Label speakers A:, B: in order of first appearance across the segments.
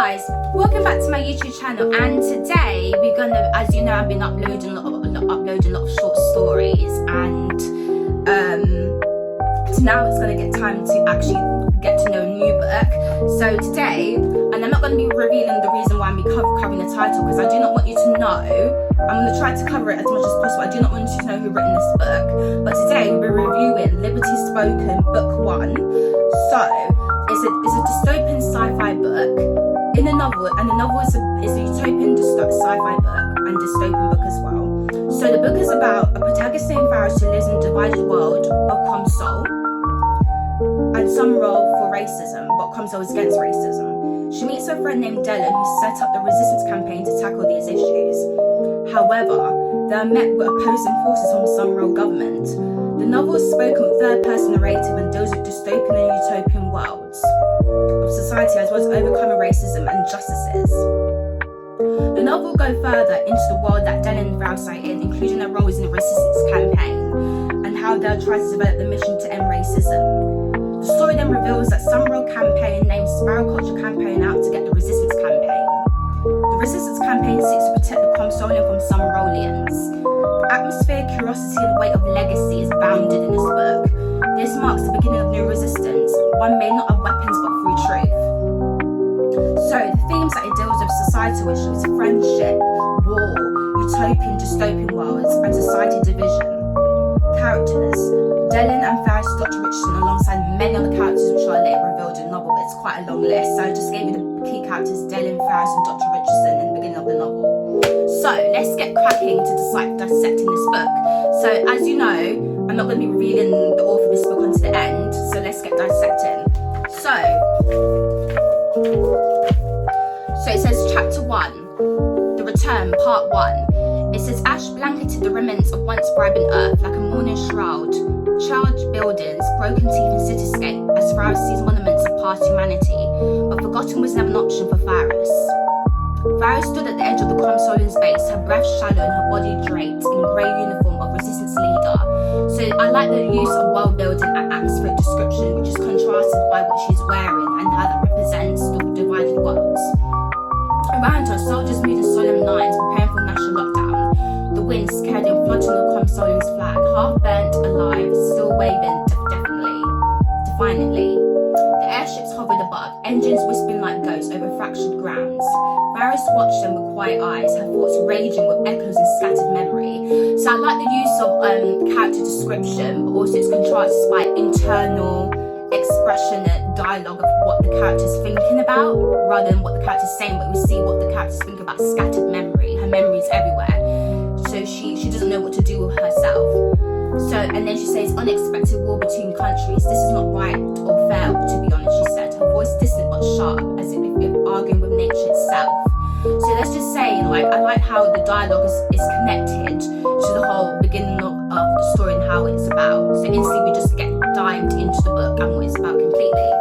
A: guys, welcome back to my YouTube channel, and today we're gonna, as you know, I've been uploading a lot of short stories, and so now it's gonna get time to actually get to know a new book. So today, and I'm not gonna be revealing the reason why I'm covering the title, because I do not want you to know. I'm gonna try to cover it as much as possible. I do not want you to know who written this book, but today we're reviewing Liberty Spoken Book 1. So it's a dystopian sci-fi book. In the novel, and the novel is a utopian sci-fi book and dystopian book as well. So the book is about a protagonist named Varys who lives in a divided world of Comsol and some role for racism, but Comsol is against racism. She meets her friend named Dylan, who set up the resistance campaign to tackle these issues. However, they are met with opposing forces from some role government. The novel is spoken with third-person narrative and deals with dystopian and utopian worlds of society, as well as overcoming racism and injustices. The novel will go further into the world that Dylan and Varys are in, including their roles in the resistance campaign and how they'll try to develop the mission to end racism. The story then reveals that some rogue campaign named Sparrow Culture Campaign out to get the resistance campaign. The resistance campaign seeks to protect the Comsolian from some Rolians. Atmosphere, curiosity, and weight of legacy is bounded in this book. This marks the beginning of new resistance, one made not of weapons but through truth. So, the themes that it deals with: societal issues, friendship, war, utopian, dystopian worlds, and society division. Characters: Dylan and Varys, Dr. Richardson, alongside many other characters which are later revealed in the novel, but it's quite a long list. So I just gave you the key characters: Dylan, Varys, and Dr. Richardson in the beginning of the novel. So let's get cracking to dissecting this book. So as you know, I'm not going to be revealing the author of this book until the end, so let's get dissecting. So it says chapter 1, The Return, part 1. It says ash blanketed the remnants of once vibrant earth like a mourning shroud. Charged buildings, broken teeth and cityscape as Varys sees monuments of past humanity, but forgotten was never an option for Varys. Varys stood at the edge of the Comsolian's base, her breath shallow and her body draped in grey uniform of resistance leader. So I like the use of world building and atmospheric description, which is contrasted by what she's wearing and how that represents the divided worlds. Around her, soldiers moved in solemn lines, preparing for national lockdown. The winds carried in flooding the Comsolian's flag, half burnt alive, still waving defiantly. The airships hovered above, engines whispering like ghosts over fractured grounds. Varys watched them with quiet eyes, her thoughts raging with echoes and scattered memory. So I like the use of character description, but also it's contrasted by internal expression and dialogue of what the character's thinking about, rather than what the character's saying, but we see what the character's thinking about. Scattered memory, her memory's everywhere. So she doesn't know what to do with herself. So, and then she says, unexpected war between countries. This is not right or fair, to be honest, she said. Her voice distant but sharp, as if arguing with nature itself. So let's just say, like, I like how the dialogue is connected to the whole beginning of the story and how it's about. So instantly we just get dived into the book and what it's about completely.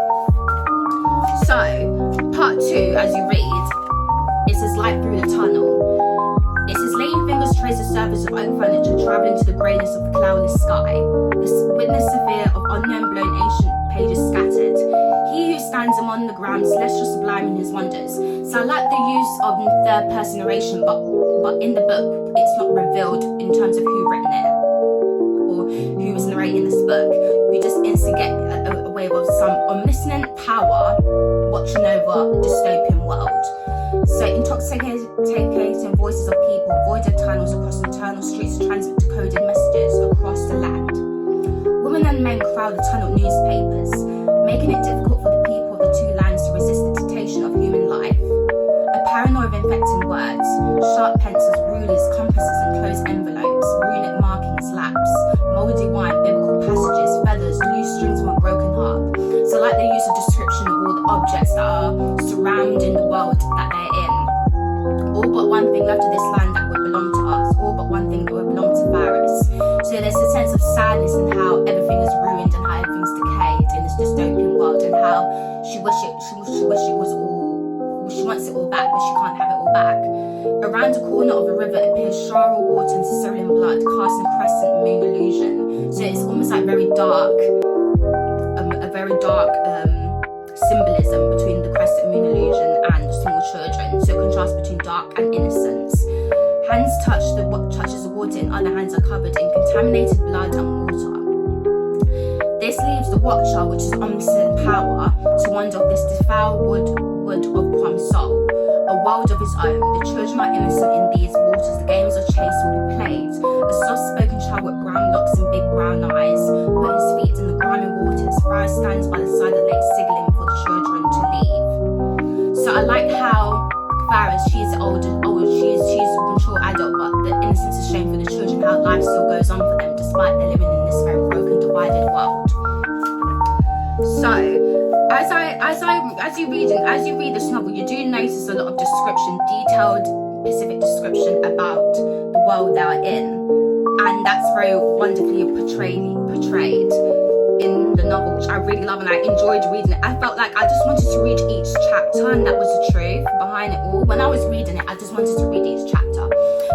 A: So, part 2, as you read, it says light through the tunnel. It says laying fingers trace the surface of oak furniture, travelling to the greyness of the cloudless sky. This witness severe of unknown blown ancient pages scattered. He who stands among the ground, celestial sublime in his wonders. So I like the use of third person narration, but in the book it's not revealed in terms of who written it or who was narrating this book. You just instantly get a wave of some omniscient power watching over a dystopian world. So intoxicating voices of people, voided tunnels across internal streets transmit decoded messages across the land. Women and men crowd the tunnel newspapers, making it difficult for the people of the two lands to resist the temptation of human life. A paranoia of infecting words, sharp pencils, rulers, compasses and closed envelopes, runic markings, laps, mouldy wine, biblical passages, feathers, loose strings from a broken harp. So I like the use of description of all the objects that are surrounding the world that they're in. All but one thing left of this land that would belong to us, all but one thing that would belong to Varys. So there's a sense of sadness in how everything is ruined and how everything's decayed in this dystopian world, and how she wants it all back, but she can't have it all back. Around the corner of a river appears shower water and cerulean blood, casting a crescent moon illusion. So it's almost like very dark, a very dark symbolism between the crescent moon illusion and small children, so contrast between dark and innocence. Hands touches the water, in other hands are covered in contaminated blood and water. This leaves the watcher, which is omniscient power, to wander off this defiled wood of Quam's soul, a world of his own. The children are innocent in these waters, the games of chase will be played. A soft-spoken child with brown locks and big brown eyes put his feet in the grimy waters. Farah stands by the side of the lake signaling for the children to leave. So I like how Farah, she's a mature adult, but the innocence is shown for the children, how life still goes on for them despite they're living in this very broken, divided world. So as you read this novel, you do notice a lot of description, detailed, specific description about the world they're in, and that's very wonderfully portrayed in the novel, which I really love, and I enjoyed reading it. I felt like I just wanted to read each chapter, and that was the truth behind it all. When I was reading it, I just wanted to read each chapter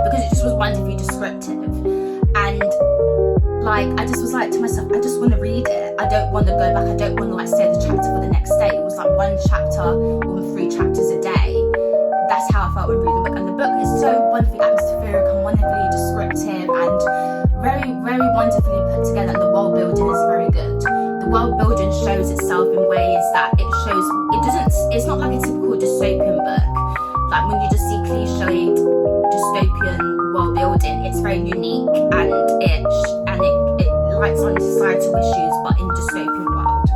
A: because it just was wonderfully descriptive, and like I just was like to myself, I just want to read it. I don't want to go back. I don't want to like stay the chapter for the next day. It was like one chapter or 3 chapters a day. That's how I felt when reading the book, and the book is so wonderfully atmospheric and wonderfully descriptive and very, very wonderfully put together, and the world building is very good. The world building shows itself in ways that it's not like a typical dystopian book. Like when you just see cliched dystopian world building, it's very unique and it lights on societal issues, but in dystopian world.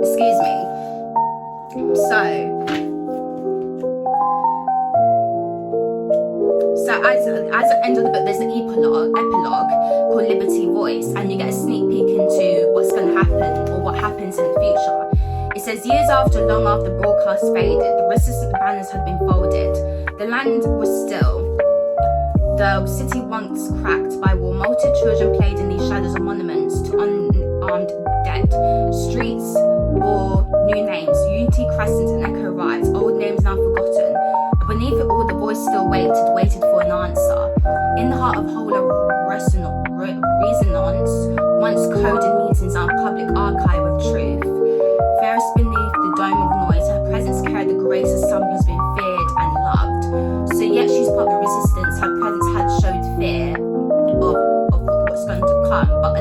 A: Excuse me. So as the end of the book, there's an epilogue called Liberty Voice, and you get a sneak peek into what's going to happen or what happens in the future. It says, years long after broadcast faded, the resistance banners had been folded. The land was still. The city once cracked by war. Molted children played in these shadows of monuments to unarmed dead. Streets bore new names, Unity Crescent and Echo Rise, old names now forgotten. Beneath it all, the voice still waited for an answer. In the heart of Hola Resonance, once coded meetings on a public archive of truth. Fairest beneath the dome of noise, her presence carried the grace of someone who's been feared and loved. So yet she's part of the resistance, her presence had showed fear of what's going to come, but a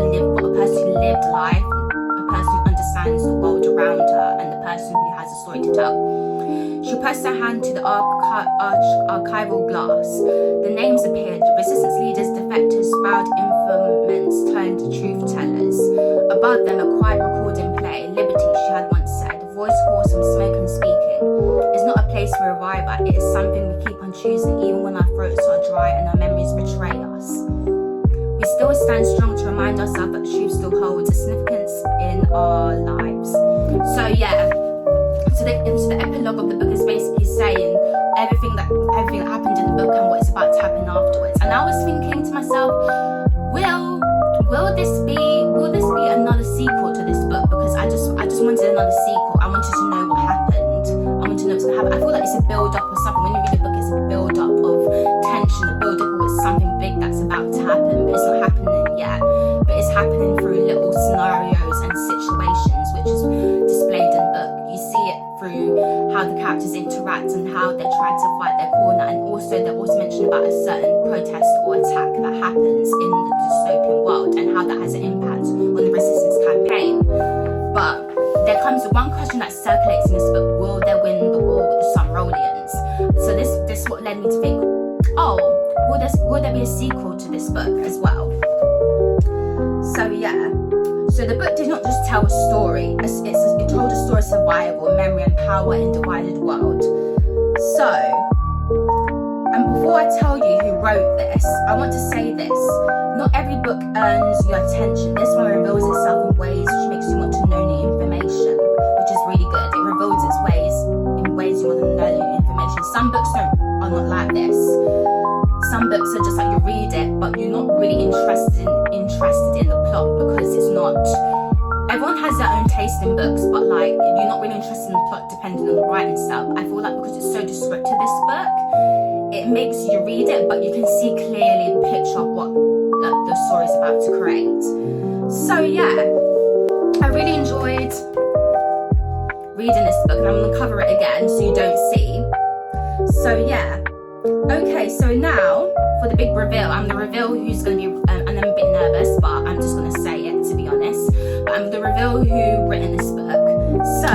A: person who lived life, a person who understands the world around her, and the person who has a story to tell. She pressed her hand to the archival glass. The names appeared. Resistance leaders, defectors, proud informants turned truth tellers. Above them, a quiet recording play. Liberty, she had once said. Voice hoarse from smoke and speaking. It's not a place we arrive at. It is something we keep on choosing, even when our throats are dry and our memories betray us. We still stand strong to remind ourselves that truth still holds a significance in our lives. So yeah. So the epilogue of the book is basically saying everything that happened in the book and what is about to happen afterwards. And I was thinking to myself, will this be another sequel to this book? Because I just wanted another sequel. I wanted to know what happened. I wanted to know what's gonna happen. I feel like it's a build up or something. When you read the book, it's a build up of tension, a build up of something big that's about to happen, but it's not happening yet. But it's happening through little scenarios and situations, which is displayed in the book. You see it through how the characters interact and how they're trying to fight their corner, and also they're also mentioned about a certain protest or attack that happens in the dystopian world and how that has an impact on the resistance campaign. But there comes one question that circulates in this book: will they win the war with the Sumrolians? So this what led me to think, will there be a sequel to this book as well? So yeah. So the book did not just tell a story, it told a story of survival, memory and power in a divided world. So, and before I tell you who wrote this, I want to say this. Not every book earns your attention. This one reveals itself in ways which makes you want to know new information, which is really good. It reveals its ways in ways you want to know new information. Some books are not like this. Some books are just like you read it, but you're not really interested in the plot because it's not. Everyone has their own taste in books, but like you're not really interested in the plot depending on the writing style. I feel like because it's so descriptive, this book, it makes you read it, but you can see clearly the picture of what the story's about to create. So yeah, I really enjoyed reading this book, and I'm going to cover it again so you don't see. So yeah. Okay, so now for the big reveal. I'm going to reveal who's going to be, and I'm a bit nervous, but I'm just going to say it to be honest. But I'm going to reveal who written this book. So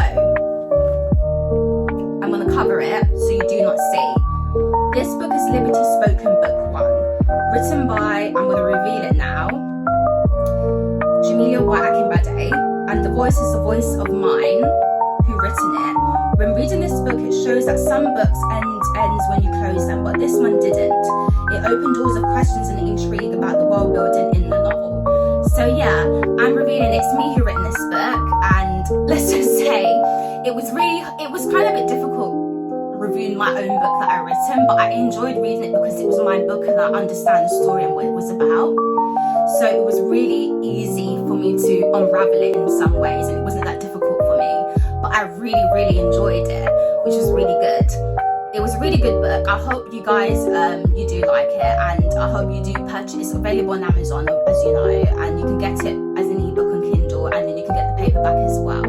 A: I'm going to cover it so you do not see. This book is Liberty Spoken Book 1, written by, I'm going to reveal it now, Jamelia White Akinbade, and the voice is the voice of mine, who written it. When reading this book, it shows that some books ends when you close them, but this one didn't. It opened doors of questions and intrigue about the world building in the novel. So yeah, I'm revealing it's me who written this book, and let's just say it was kind of a bit difficult reviewing my own book that I written, but I enjoyed reading it because it was my book and I understand the story and what it was about. So it was really easy for me to unravel it in some ways, and it wasn't that difficult for me. But I really enjoyed it, which was really good. It was a really good book. I hope you guys you do like it, and I hope you do purchase. It's available on Amazon, as you know, and you can get it as an ebook on Kindle, and then you can get the paperback as well,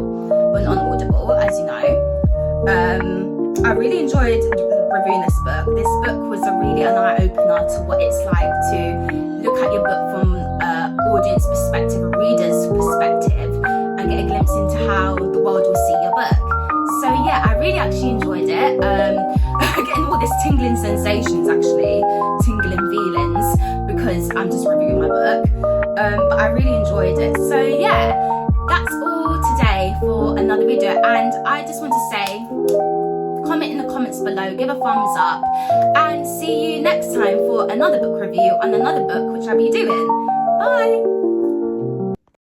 A: but on Audible, as you know. I really enjoyed reviewing this book. This book was really an eye-opener to what it's like to look at your book from audience perspective, a reader's perspective, and get a glimpse into how the world will see your book. So yeah, I really actually enjoyed it. Getting all this tingling sensations, actually, tingling feelings, because I'm just reviewing my book. But I really enjoyed it. So yeah, that's all today for another video. And I just want to say, comment in the comments below, give a thumbs up, and see you next time for another book review on another book which I'll be doing. Bye!